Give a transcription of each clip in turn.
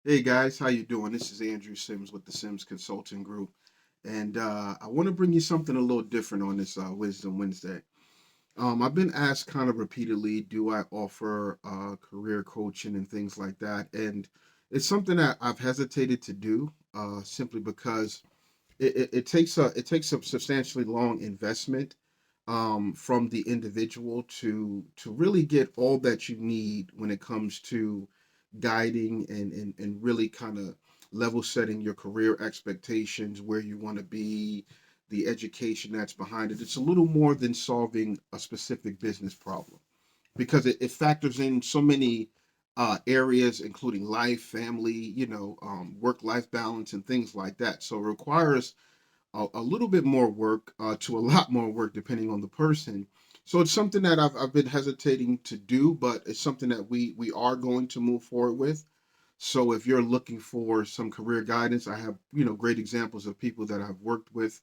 Hey guys, how you doing? This is Andrew Sims with the Sims Consulting Group, and I want to bring you something a little different on this Wisdom Wednesday. I've been asked kind of repeatedly, do I offer career coaching and things like that? And it's something that I've hesitated to do simply because it takes a substantially long investment from the individual to really get all that you need when it comes to guiding and really kind of level setting your career expectations, where you want to be, the education that's behind it. It's a little more than solving a specific business problem because it factors in so many areas, including life, family, work life balance, and things like that. So it requires a little bit more work to a lot more work depending on the person. So it's something that I've been hesitating to do, but it's something that we are going to move forward with. So if you're looking for some career guidance, I have great examples of people that I've worked with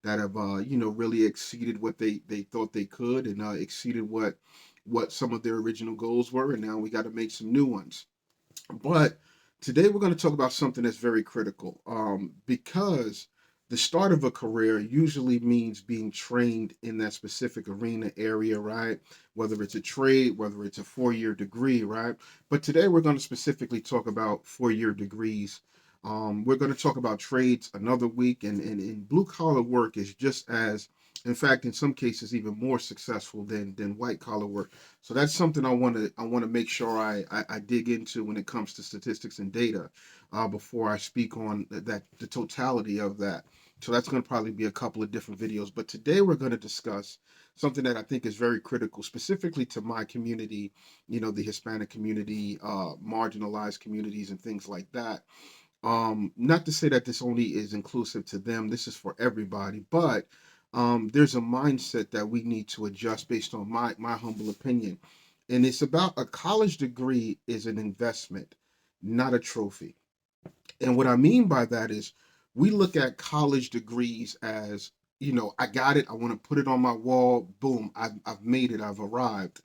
that have really exceeded what they thought they could, and exceeded what some of their original goals were, and now we got to make some new ones. But today we're going to talk about something that's very critical, because the start of a career usually means being trained in that specific arena area, right? Whether it's a trade, whether it's a 4 year degree, right? But today we're going to specifically talk about 4 year degrees. We're going to talk about trades another week, and blue collar work is just as, in fact, in some cases, even more successful than white collar work. So that's something I want to make sure I dig into when it comes to statistics and data, before I speak on the totality of that. So that's going to probably be a couple of different videos. But today we're going to discuss something that I think is very critical, specifically to my community, the Hispanic community, marginalized communities, and things like that. Not to say that this only is inclusive to them, this is for everybody, but there's a mindset that we need to adjust based on my humble opinion. And it's about a college degree is an investment, not a trophy. And what I mean by that is we look at college degrees as, I got it, I want to put it on my wall, boom, I've made it, I've arrived.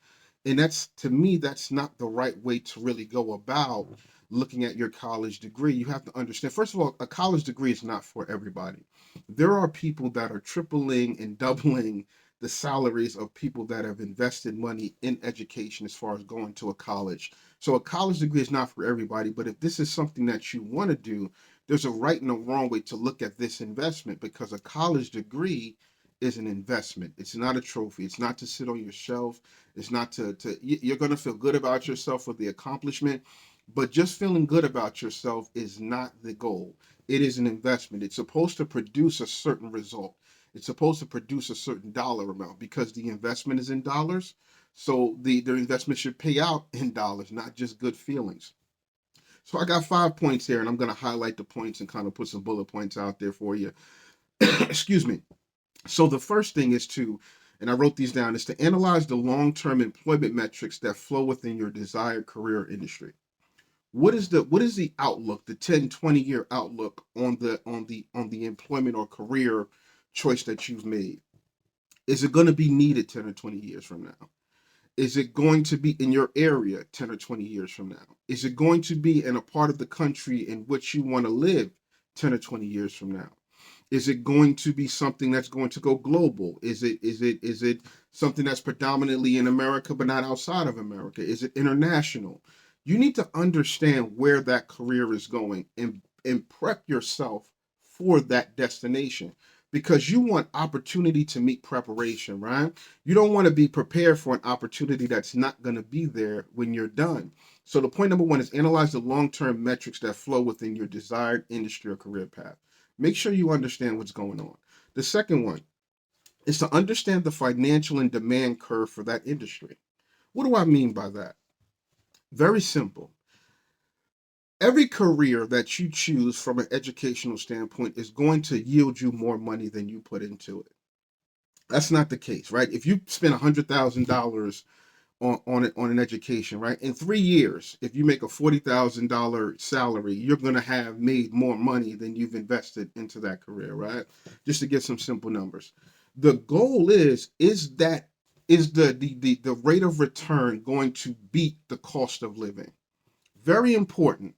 And that's, to me, that's not the right way to really go about looking at your college degree. You have to understand, first of all, a college degree is not for everybody. There are people that are tripling and doubling the salaries of people that have invested money in education as far as going to a college. So a college degree is not for everybody, but if this is something that you want to do, there's a right and a wrong way to look at this investment, because a college degree is an investment. It's not a trophy. It's not to sit on your shelf. It's not you're going to feel good about yourself with the accomplishment, but just feeling good about yourself is not the goal. It is an investment. It's supposed to produce a certain result. It's supposed to produce a certain dollar amount because the investment is in dollars. So the investment should pay out in dollars, not just good feelings. So I got 5 points here, and I'm going to highlight the points and kind of put some bullet points out there for you. Excuse me. So the first thing is and I wrote these down, is to analyze the long-term employment metrics that flow within your desired career industry. What is the outlook, the 10, 20 year outlook on the employment or career choice that you've made? Is it going to be needed 10 or 20 years from now? Is it going to be in your area 10 or 20 years from now? Is it going to be in a part of the country in which you want to live 10 or 20 years from now? Is it going to be something that's going to go global? Is it something that's predominantly in America but not outside of America? Is it international? You need to understand where that career is going, and prep yourself for that destination, because you want opportunity to meet preparation, right? You don't want to be prepared for an opportunity that's not going to be there when you're done. So the point number one is analyze the long-term metrics that flow within your desired industry or career path. Make sure you understand what's going on. The second one is to understand the financial and demand curve for that industry. What do I mean by that? Very simple. Every career that you choose from an educational standpoint is going to yield you more money than you put into it. That's not the case, right? If you spend $100,000 on an education, right? In 3 years, if you make a $40,000 salary, you're going to have made more money than you've invested into that career, right? Just to get some simple numbers. The goal is the rate of return going to beat the cost of living? Very important.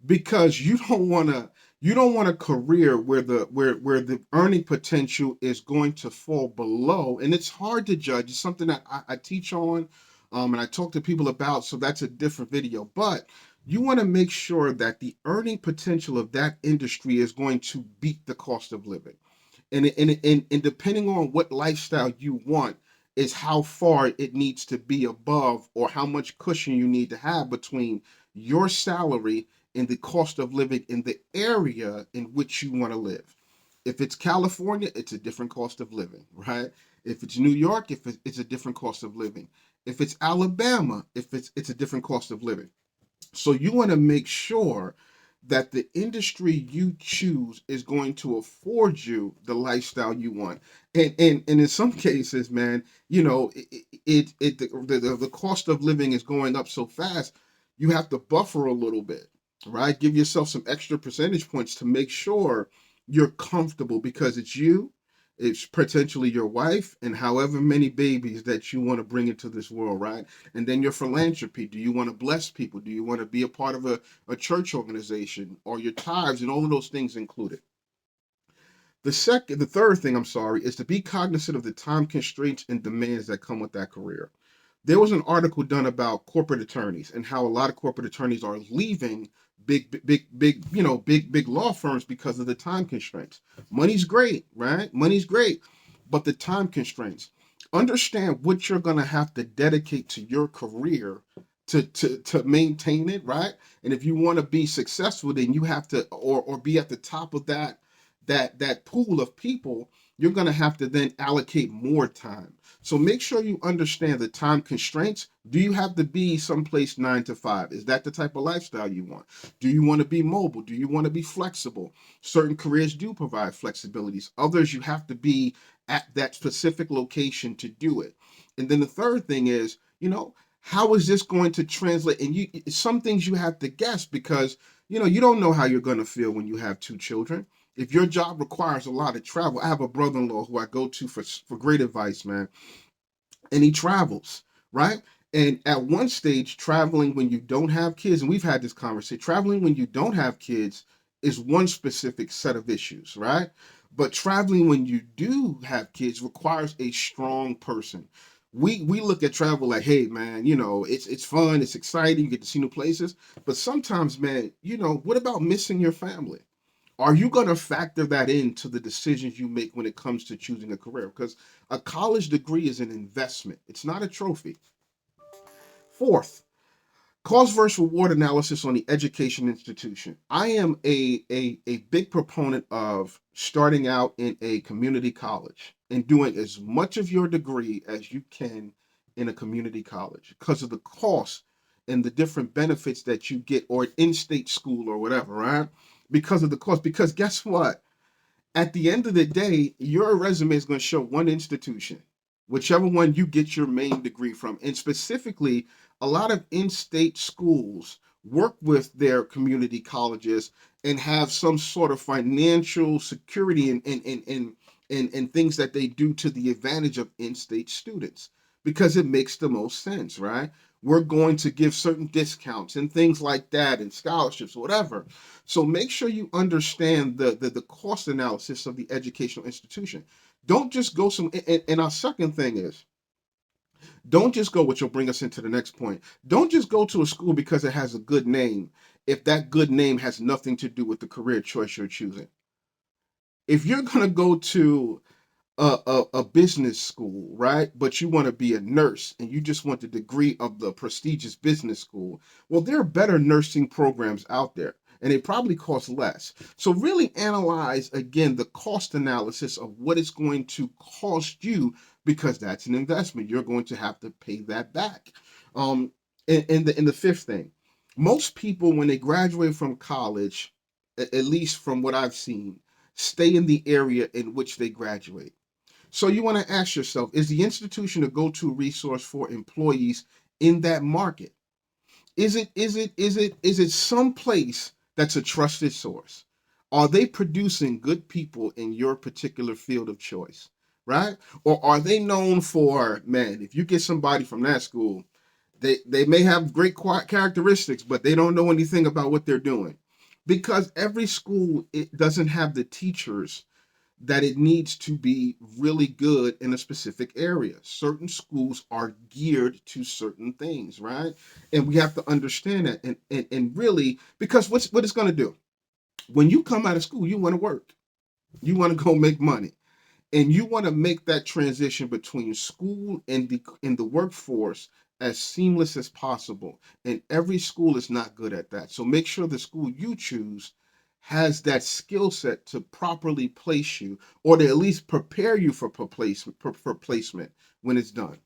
because you don't want a career where the earning potential is going to fall below, and it's hard to judge. It's something that I teach on, and I talk to people about. So that's a different video, but you want to make sure that the earning potential of that industry is going to beat the cost of living, and depending on what lifestyle you want is how far it needs to be above, or how much cushion you need to have between your salary and the cost of living in the area in which you want to live. If it's California, it's a different cost of living, right? If it's New York, if it's a different cost of living. If it's Alabama, if it's a different cost of living. So you want to make sure that the industry you choose is going to afford you the lifestyle you want. And in some cases, man, the cost of living is going up so fast, you have to buffer a little bit, right? Give yourself some extra percentage points to make sure you're comfortable, because it's you, it's potentially your wife, and however many babies that you want to bring into this world, right? And then your philanthropy. Do you want to bless people? Do you want to be a part of a church organization, or your tithes, and all of those things included? The third thing, I'm sorry, is to be cognizant of the time constraints and demands that come with that career. There was an article done about corporate attorneys and how a lot of corporate attorneys are leaving big law firms because of the time constraints. Money's great, right? Money's great, but the time constraints. Understand what you're gonna have to dedicate to your career to maintain it, right? And if you want to be successful, then you have to, or be at the top of that pool of people. You're going to have to then allocate more time. So make sure you understand the time constraints. Do you have to be someplace 9 to 5? Is that the type of lifestyle you want? Do you want to be mobile? Do you want to be flexible? Certain careers do provide flexibilities. Others, you have to be at that specific location to do it. And then the third thing is, how is this going to translate? And some things you have to guess, because you don't know how you're going to feel when you have 2 children. If your job requires a lot of travel, I have a brother-in-law who I go to for great advice, man, and he travels, right? And at one stage, traveling when you don't have kids, and we've had this conversation, traveling when you don't have kids is one specific set of issues, right? But traveling when you do have kids requires a strong person. We look at travel like, hey man, it's fun, it's exciting, you get to see new places. But sometimes, man, what about missing your family? Are you going to factor that into the decisions you make when it comes to choosing a career? Because a college degree is an investment, it's not a trophy. Fourth, cost versus reward analysis on the education institution. I am a big proponent of starting out in a community college and doing as much of your degree as you can in a community college, because of the cost and the different benefits that you get, or an in-state school or whatever, right? Because of the cost. Because guess what? At the end of the day, your resume is going to show one institution, whichever one you get your main degree from. And specifically, a lot of in-state schools work with their community colleges and have some sort of financial security and things that they do to the advantage of in-state students, because it makes the most sense, right? We're going to give certain discounts and things like that, and scholarships, whatever. So make sure you understand the cost analysis of the educational institution. Don't just go and our second thing is, don't just go, which will bring us into the next point. Don't just go to a school because it has a good name, if that good name has nothing to do with the career choice you're choosing. If you're going to go to a business school, right? But you want to be a nurse and you just want the degree of the prestigious business school. Well, there are better nursing programs out there, and they probably cost less. So really analyze again the cost analysis of what it's going to cost you, because that's an investment. You're going to have to pay that back. Um, and the fifth thing, most people when they graduate from college, at least from what I've seen, stay in the area in which they graduate. So you want to ask yourself, is the institution a go-to resource for employees in that market? Is it some place that's a trusted source? Are they producing good people in your particular field of choice? Right? Or are they known for, man, if you get somebody from that school, they may have great characteristics, but they don't know anything about what they're doing. because every school, it doesn't have the teachers that it needs to be really good in a specific area. Certain schools are geared to certain things, right? And we have to understand that, and really, because what it's going to do when you come out of school, you want to work, you want to go make money, and you want to make that transition between school and the workforce as seamless as possible. And every school is not good at that. So make sure the school you choose has that skill set to properly place you, or to at least prepare you for placement when it's done.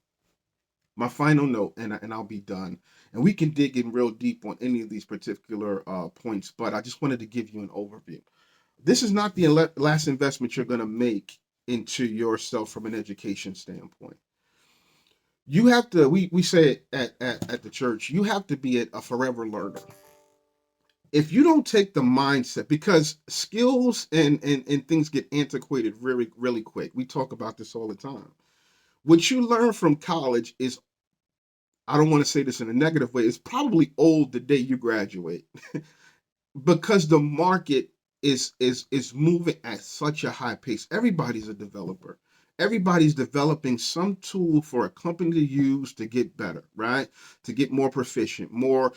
My final note, and I'll be done. And we can dig in real deep on any of these particular points, but I just wanted to give you an overview. This is not the last investment you're going to make into yourself from an education standpoint. You have to, we say at the church, you have to be a forever learner. If you don't take the mindset, because skills and things get antiquated really, really quick. We talk about this all the time. What you learn from college is, I don't want to say this in a negative way, it's probably old the day you graduate. Because the market is moving at such a high pace. Everybody's a developer. Everybody's developing some tool for a company to use to get better, right? To get more proficient, more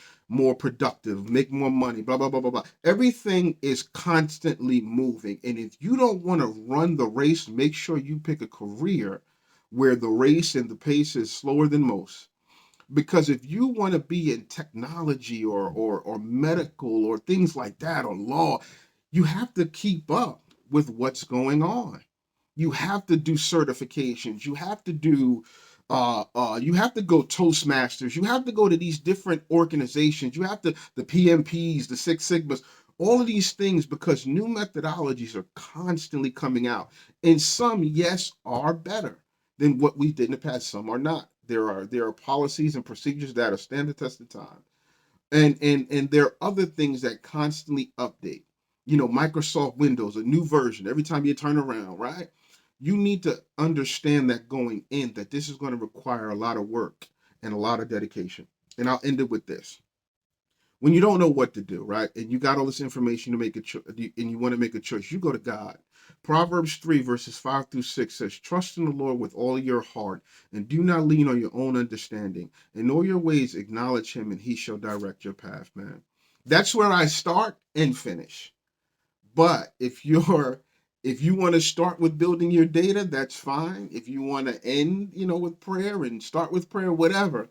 productive, make more money, blah blah blah blah blah. Everything is constantly moving, and if you don't want to run the race, make sure you pick a career where the race and the pace is slower than most. Because if you want to be in technology or medical or things like that, or law, you have to keep up with what's going on. You have to do certifications. You have to do you have to go Toastmasters. You have to go to these different organizations. You have to, the PMPs, the Six Sigmas, all of these things, because new methodologies are constantly coming out. And some, yes, are better than what we did in the past. Some are not. There are policies and procedures that are stand the test of time. And there are other things that constantly update. Microsoft Windows, a new version every time you turn around, right? You need to understand that going in, that this is going to require a lot of work and a lot of dedication. And I'll end it with this. When you don't know what to do, right? And you got all this information to make a choice, and you want to make a choice, you go to God. Proverbs 3, verses 5 through 6 says, "Trust in the Lord with all your heart, and do not lean on your own understanding. In all your ways, acknowledge him, and he shall direct your path," man. That's where I start and finish. But if you want to start with building your data, that's fine. If you want to end, with prayer and start with prayer, whatever,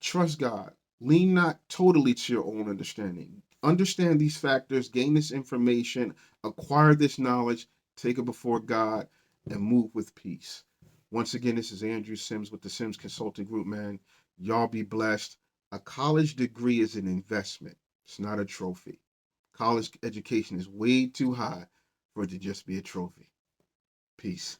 trust God. Lean not totally to your own understanding. Understand these factors, gain this information, acquire this knowledge, take it before God, and move with peace. Once again, this is Andrew Sims with the Sims Consulting Group, man. Y'all be blessed. A college degree is an investment, it's not a trophy. College education is way too high for it to just be a trophy. Peace.